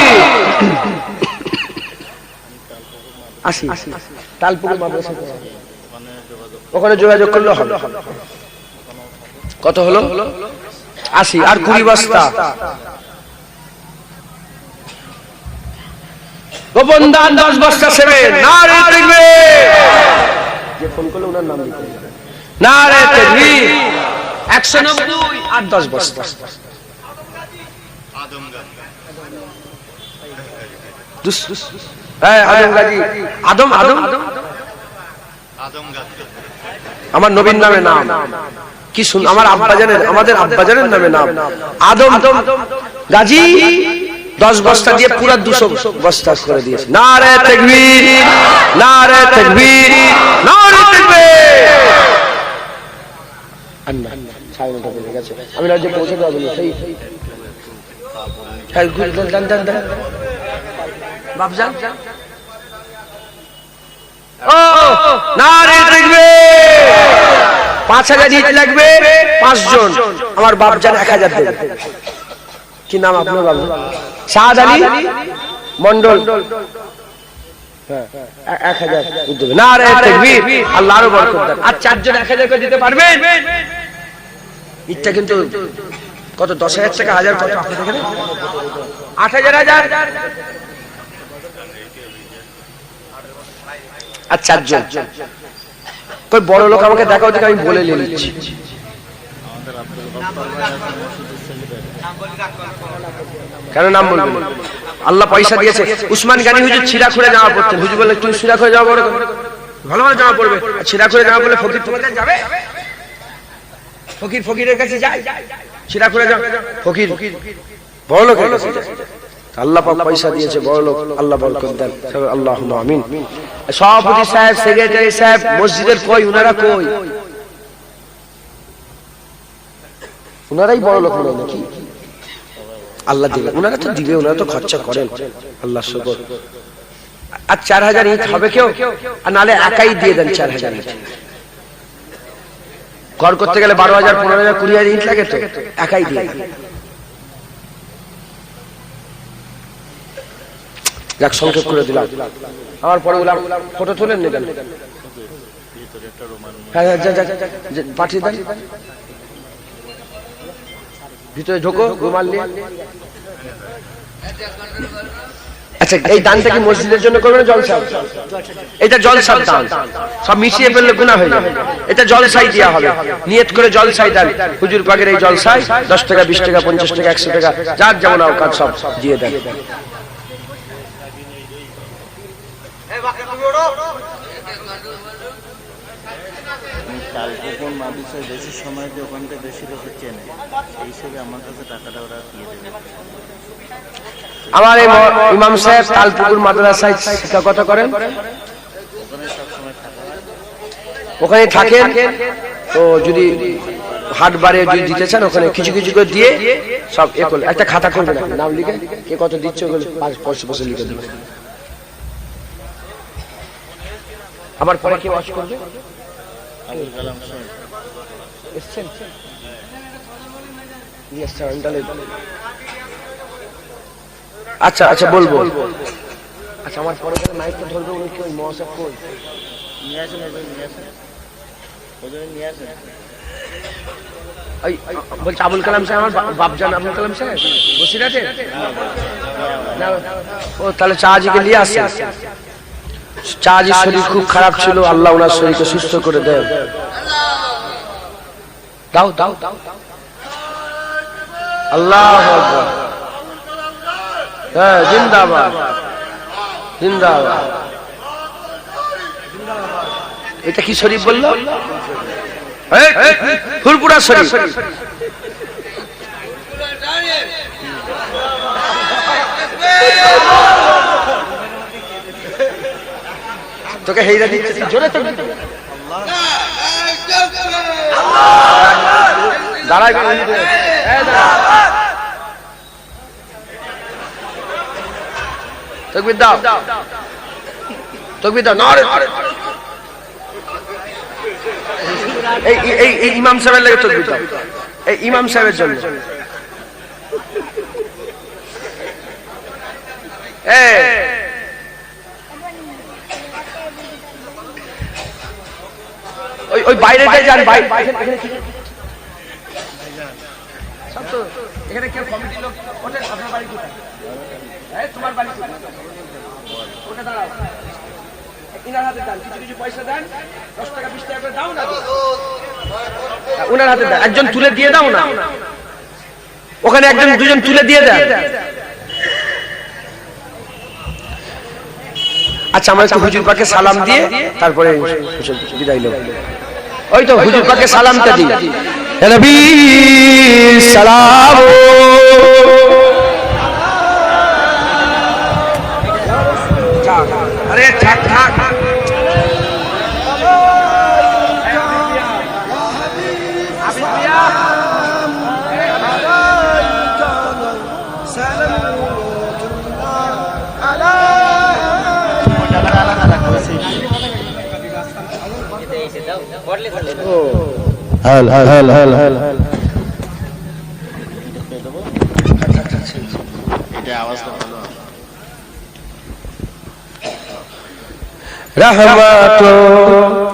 80। তালপুকুর মাদ্রাসা, ওখানে যোগাযোগ করলে হবে। কত হলো? 80। আর 20 বস্তা। গোপন দান 10 বস্তা সেবেন। নারে তাকবীর। যে ফোন করলে ওনার নাম দিতে হবে। নারে তাকবীর। 190 আর 10 বস্তা। আদম আমার নবীর নামে নাম। কি শুন, আমার আব্বাজানের, আমাদের আব্বাজানের নামে নাম আদম গাজী। 10 বস্তা দিয়ে পুরো 200 বস্তা করে দিয়েছে। নারে তাকবীর, নারে তাকবীর, নারে তাকবীর। আল্লাহ সাইনটা বলে গেছে, আমি রাজ্যে পৌঁছে দেব না। সেই হ্যাঁ দেন বাপজান। ও নারে তাকবীর। 5000 ইট লাগবে, 5 জন। আমার বাপজান 1000 দেবে। কি নাম আপনার বাবু? শাহাদ আলী মন্ডল। 1000 দেবে। নারে তাকবীর। আল্লাহ আরো বরকত দেন। আর 4 জন 1000 করে দিতে পারবেন? ইটটা কিন্তু কত? 10,000 টাকা, 1000 কত আপনাদের এখানে? 8000। আর 4 জন। কই বড় লোক আমাকে দেখাও, আমি বলে নিচ্ছি। কেন নাম বলবেন? আল্লাহ পয়সা দিয়েছে। উসমান গানি হুজুর ছিঁড়া খুঁড়ে জামা পড়তেন। হুজুর বলে তুমি ছিঁড়া খুঁড়ে জামা পড়ো, ভালো ভালো জামা পড়বে। ছিঁড়া খুঁড়ে জামা পড়লে ফকির তোমাদের যাবে? ফকিরের কাছে যায়, ছিঁড়া খুঁড়ে জামা। ফকির বড় লোক, আল্লাহ পাক পয়সা দিয়েছে, বড় লোক, আল্লাহ বরকত দেন। আল্লাহুম্মা আমিন। সভাপতি সাহেব, সেক্রেটারি সাহেব মসজিদের কই? উনারা কই? উনারাই বড় লোক মনে নাকি? আল্লাহ দিবে, উনারা তো দিবে, উনারা তো খরচা করেন। আল্লাহ শুকর। আর 4000 ইট হবে কেউ? আর নালে একাই দিয়ে দেন 4000 ইট। ঘর করতে গেলে 12,000, 15,000, 20,000 ইট লাগে, তো একাই দিয়ে দেন। যাক সংক্ষেপ করে দিলাম। আমার পরে ওলা ফটো তোলেন নিলেন, হ্যাঁ পাঠিয়ে দেন, ভিতরে ঢোকো রুমাল নিয়ে। আচ্ছা এই দানটা কি মসজিদের জন্য করবে না জলসা? এটা জলসার দান, সব মিশিয়ে ফেললে গুনাহ হয়ে যাবে। এটা জলসাই দেওয়া হবে, নিয়ত করে জলসাই দেন। হুজুর পাকের এই জলসায় 10 টাকা 20 টাকা 50 টাকা 100 টাকা যার যেমন আওকাত সব দিয়ে দেন। তালপুকুর মাদ্রাসায় বেশি সময় দিয়ে ওখানটা বেশি লোকের চেনে, এই হিসেবে আমার কাছে টাকাটা ওরা দিয়ে দেবে। আমার ইমাম সাহেব তালপুকুর মাদ্রাসায় শিক্ষকতা করেন, ওখানে থাকেন। তো যদি হাট বারে যদি দিতে চান ওখানে কিছু কিছু করে দিয়ে সব এ করলে একটা খাতা করবে, নাম লিখে কে কত দিচ্ছে ওগুলো 5 লিখে দিবে। আমার পরে কি ওয়াজ করবে? আচ্ছা আচ্ছা বলবো। আচ্ছা আমার পরে মাইকটা ধরবে উনি কি ওই মহাসাব কই নিয়ে আসেন, নিয়ে আসেন। বলছে আবুল কালাম সাহেব, আমার বাপজান আবুল কালাম সাহেব বসিরহাটে। ও তাহলে চাহাজিকে নিয়ে আসে। চাহাজির শরীর খুব খারাপ ছিল, আল্লাহ ওনার শরীরকে সুস্থ করে দেয়। দাও দাও আল্লাহু আকবার, হ্যাঁ জিন্দাবাদ জিন্দাবাদ। এটা কি শরীফ বললো? ফুরপুরা শরীফ। তোকে হেইরা দিচ্ছে জোরে তো দাঁড়াই তকবীর দাও, তকবীর দাও। এই ইমাম সাহেবের লাগে তকবীর দাও, এই ইমাম সাহেবের জন্য। ওই বাইরেটাই যান, এখানে কেউ কমিটির লোক ওঠেন। আপনার বাড়ি কোথায়? তোমার বাড়ি কোথায়? ওটা দাঁড়াও, ইনার হাতে দেন, কিছু কিছু পয়সা দেন, 10 টাকা 20 টাকা করে দাও না, উনার হাতে দেন। একজন তুলে দিয়ে দাও না, ওখানে একজন দুজন তুলে দিয়ে দেন। আচ্ছা আমরা একটু হুজুর পাকে সালাম দিয়ে তারপরে বিদায় নেব। ওই তো হুজুর পাকে সালামটা দিই। নবী সালাম। আরে থাক থাক, रहमतों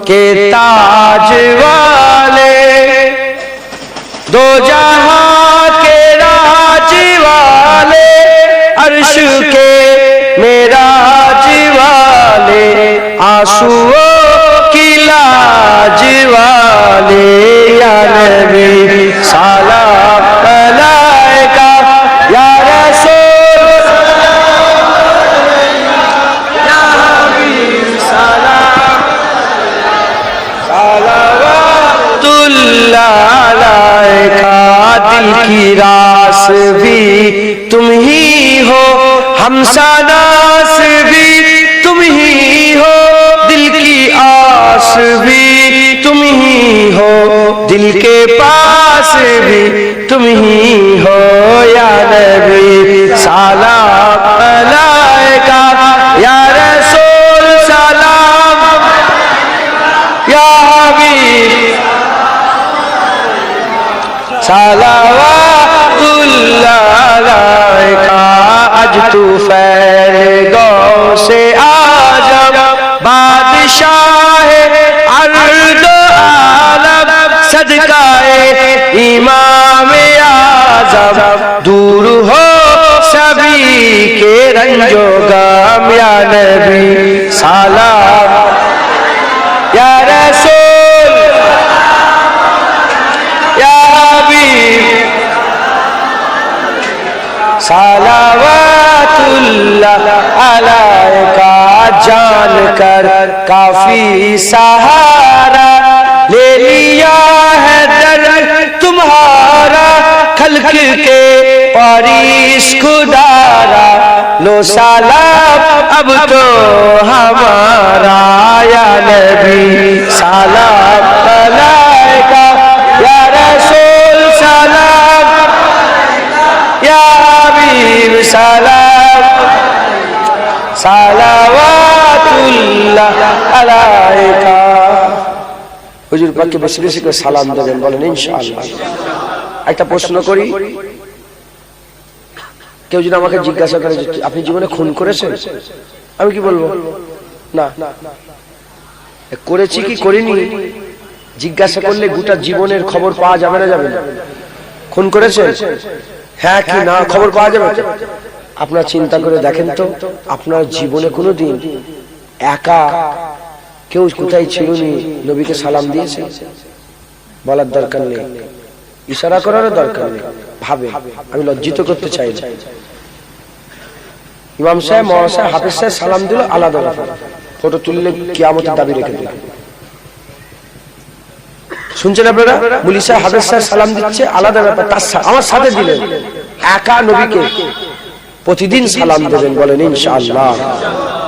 के ताज वाले, दो जहां के राज वाले, अर्श के मेराज वाले, आंसुओं की लाज वाले, या नबी सलाम अलैका, या रसूल या हबीब सलाम सलावतुल्लाह अलैका। दिल की रास भी तुम ही हो, हमसानास भी तुम ही हो, दिल की आस भी तुम ही हो, दिल के पास भी तुम ही हो, या नबी सलाम अलैका, या रसूल सलाम या हबीब सलावतुल्लाह अलैका। आज तू फैल गो से आजम बादशाह अर्द आलम सदकाए इमाम आजम दूर हो सभी के रंजो गम या नबी सलाम या रसूल या हबीब सलावतुल्लाह अलैका जानकर काफी सहारा ले लिया है दर तुम्हारा खल्क के पारिस खुदारा लो सलाम अब तो हमारा या नबी सलाम अलैका या रसूल सलाम या हबीब सलाम सलावतुल्लाह अलैका হুজুর পাককে বেশি বেশি করে সালাম দেবেন বলেন ইনশাআল্লাহ। একটা প্রশ্ন করি, কেউ যদি আমাকে জিজ্ঞাসা করে আপনি জীবনে খুন করেছেন, আমি কি বলবো? না। করেছি কি করিনি জিজ্ঞাসা করলে গোটা জীবনের খবর পাওয়া যাবে না যাবে না? খুন করেছেন হ্যাঁ কি না খবর পাওয়া যাবে। আপনারা চিন্তা করে দেখেন তো, আপনার জীবনে কোনোদিন একা কেউ কোথায় ছিল নি নবীকে সালাম দিয়েছে? বলার দরকার নেই, ইশারা করারও দরকার নেই। ভাবে, আমি লজ্জিত করতে চাই না। ইমাম সাহেব, মওলানা সাহেব, হাফেজ সাহেব সালাম দিল আলাদা ব্যাপার, ফটো তুললে কিয়ামতের দাবি রেখে দিল। শুনছেন আপনারা? মুলি সাহেব, হাফেজ সাহেব সালাম দিচ্ছে আলাদা ব্যাপার, তার আমার সাথে দিলেন। একা নবীকে প্রতিদিন সালাম দেবেন বলেন ইনশাআল্লাহ।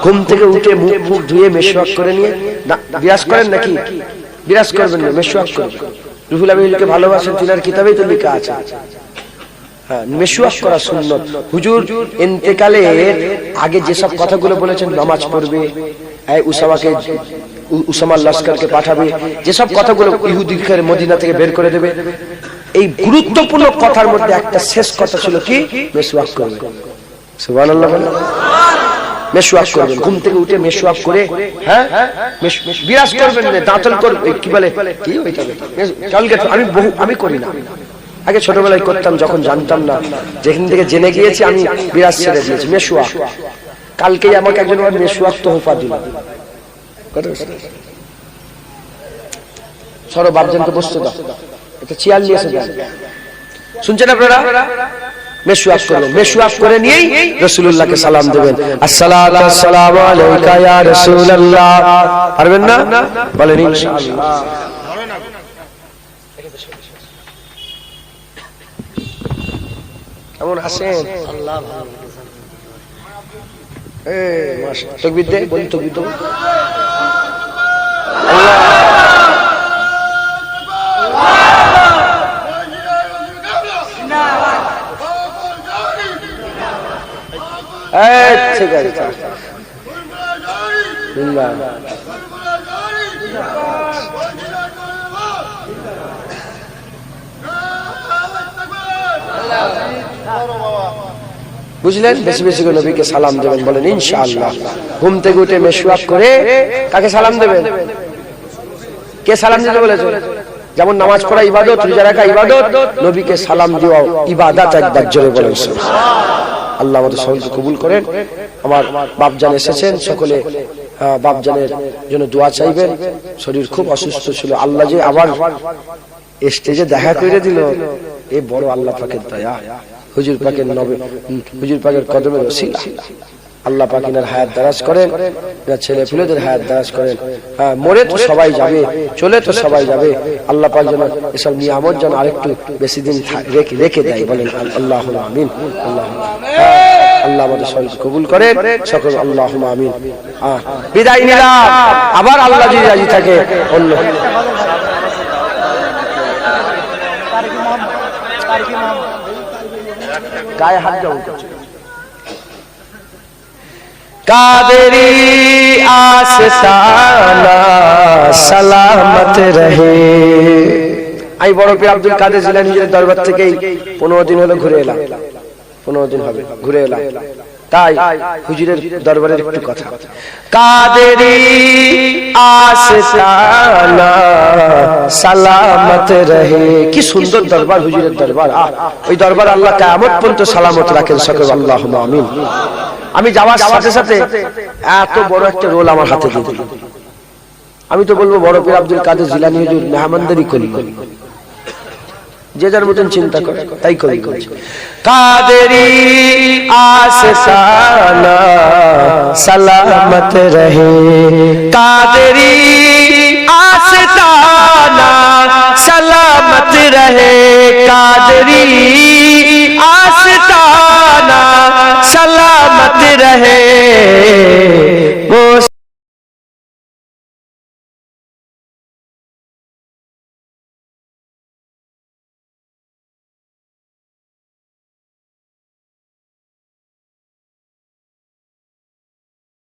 ঘুম থেকে উঠে মুখ ধুয়ে মেশওয়াক করে নিয়ে বিরাজ করেন নাকি? বিরাজ করবেন না, মেশওয়াক করবেন। রুহুল আমিনকে ভালোবাসেন, তিনার কিতাবেই তো লেখা আছে। হ্যাঁ, মেশওয়াক করা সুন্নাত। হুজুর ইন্তেকালের আগে যেসব কথাগুলো বলেছেন, নামাজ পড়বে, উসামার লস্করকে পাঠাবে, যেসব কথাগুলো ইহুদিকে মদিনা থেকে বের করে দেবে, এই গুরুত্বপূর্ণ কথার মধ্যে একটা শেষ কথা ছিল কি? মেশওয়াক করবে। সুবহানাল্লাহ। মেশওয়াক করবেন, ঘুম থেকে উঠে মেশওয়াক করে, হ্যাঁ বিরাজ করবেন না, দাঁতল করবে, কি বলে কি ওইটা আমি করি না, আগে ছোটবেলায় করতাম, যখন জানতাম না, যেখান থেকে জেনে গিয়েছি আমি বিরাজ ছেড়ে দিয়েছি। মেশওয়াক কালকেই আমাকে একজন মেশওয়াক তোহফা দিল। সরো বাপজনকে বসতে দাও, একটা চেয়ার নিয়ে এসে দেন। শুনছেন আপনারা? মেশওয়াক করবেন, মেশওয়াক করে নিয়েই রাসূলুল্লাহকে সালাম দেবেন। আসসালাতু ওয়াসসালামু আলাইকা ইয়া রাসূলুল্লাহ। পারবেন না? বলেন ইনশাআল্লাহ। কেমন আছেন? আল্লাহ ভালো। মাশাআল্লাহ। তাকবীর দে, বলি তাকবীর দেব। ঠিক আছে, বুঝলেন? বেশি বেশি করে নবীকে সালাম দেবেন বলেন ইনশাআল্লাহ। ঘুম থেকে উঠে মেশওয়াক করে কাকে সালাম দেবেন? কে সালাম দিতে বলেছে? যেমন নামাজ পড়া ইবাদত, রোজা রাখা ইবাদত, নবীকে সালাম দেওয়া ইবাদত। একবার জোরে বলেন আল্লাহ আমাদের সকলকে কবুল করেন। আমার বাপজান এসেছেন, সকলে বাপজানের জন্য দোয়া চাইবেন। শরীর খুব অসুস্থ ছিল, আল্লাহ যে আবার স্টেজে দেখা করে দিল, এ বড় আল্লাহ পাকের দয়া। হুজুর পাকের নবী, হুজুর পাকের কদমের ওসিলা। আল্লাহ পাক ইনার হায়াত দারাজ করেন, ইনার ছেলে পেলেদের হায়াত দারাজ করেন। হ্যাঁ, মরে তো সবাই যাবে, চলে তো সবাই যাবে। আল্লাহ পাক যেন এসব নিয়ামত যেন আরেকটু বেশি দিন রেখে দেয় বলেন আল্লাহুম্মা আমিন। আল্লাহ আমাদের সকলকে কবুল করেন, সকল আল্লাহুম্মা আমিন। বিদায় নিলাম, আবার আল্লাহ যদি রাজি থাকে অন্য গায়ে হাত দাও। कादरी आस्ताना सलामत रहे। আমি বড় পীর আব্দুল কাদের জিলানী নিজের দরবার থেকে 15 দিন হলো ঘুরে এলাম, 15 দিন হবে ঘুরে এলাম। তাই হুজুরের দরবারের একটু কথা। কাদেরি আস্তানা সালামত রহে, কি সুন্দর দরবার হুজুরের দরবার। ওই দরবার আল্লাহ কিয়ামত পর্যন্ত সালামত রাখেন, সকল আল্লাহুম্মা আমিন। আমি যাওয়ার সাথে সাথে এত বড় একটা রোল আমার হাতে দিয়ে দিল। আমি তো বলবো বড় পীর আব্দুল কাদের জিলানী হুজুর মেহমানদারি করি, যে যার মতন চিন্তা করে তাই করি। কাদেরি আস্তানা সালামত রহে, কাদেরি আস্তানা সালামত রহে, কাদেরি আস্তানা সালামত রহে,